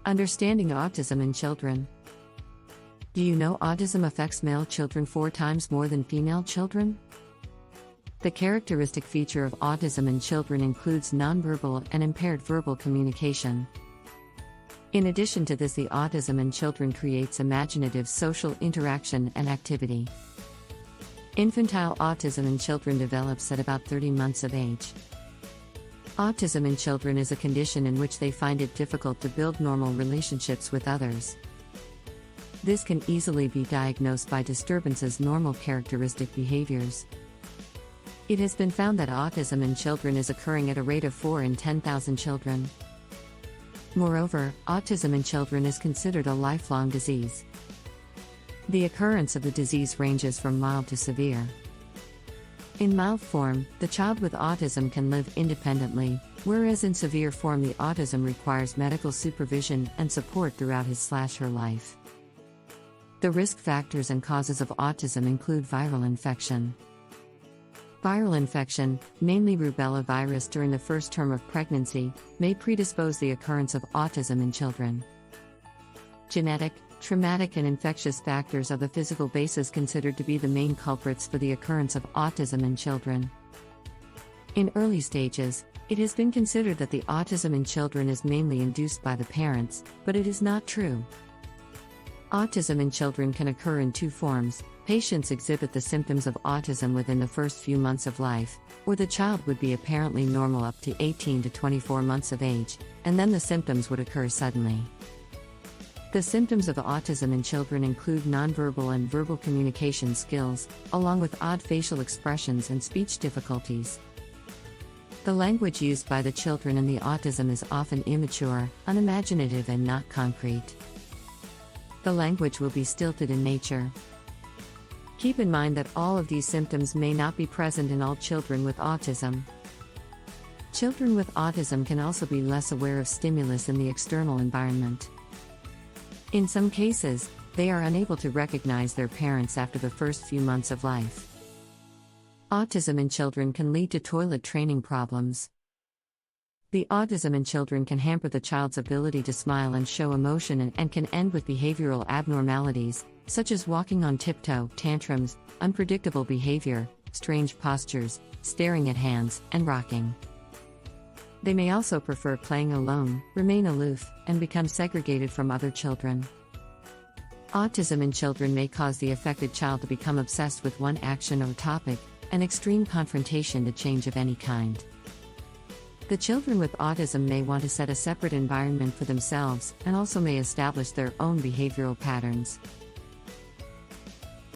Understanding autism in children. Do you know autism affects male children 4 times more than female children? The characteristic feature of autism in children includes nonverbal and impaired verbal communication. In addition to this, the autism in children creates imaginative social interaction and activity. Infantile autism in children develops at about 30 months of age. Autism in children is a condition in which they find it difficult to build normal relationships with others. This can easily be diagnosed by disturbances normal characteristic behaviors. It has been found that autism in children is occurring at a rate of 4 in 10,000 children. Moreover, autism in children is considered a lifelong disease. The occurrence of the disease ranges from mild to severe. In mild form, the child with autism can live independently, whereas in severe form the autism requires medical supervision and support throughout his/her life. The risk factors and causes of autism include viral infection. Viral infection, mainly rubella virus during the first term of pregnancy, may predispose the occurrence of autism in children. Genetic, traumatic and infectious factors are the physical basis considered to be the main culprits for the occurrence of autism in children. In early stages, it has been considered that the autism in children is mainly induced by the parents, but it is not true. Autism in children can occur in 2 forms. Patients exhibit the symptoms of autism within the first few months of life, or the child would be apparently normal up to 18 to 24 months of age, and then the symptoms would occur suddenly. The symptoms of autism in children include nonverbal and verbal communication skills, along with odd facial expressions and speech difficulties. The language used by the children in the autism is often immature, unimaginative and not concrete. The language will be stilted in nature. Keep in mind that all of these symptoms may not be present in all children with autism. Children with autism can also be less aware of stimulus in the external environment. In some cases, they are unable to recognize their parents after the first few months of life. Autism in children can lead to toilet training problems. The autism in children can hamper the child's ability to smile and show emotion and can end with behavioral abnormalities, such as walking on tiptoe, tantrums, unpredictable behavior, strange postures, staring at hands, and rocking. They may also prefer playing alone, remain aloof, and become segregated from other children. Autism in children may cause the affected child to become obsessed with one action or topic, an extreme confrontation to change of any kind. The children with autism may want to set a separate environment for themselves and also may establish their own behavioral patterns.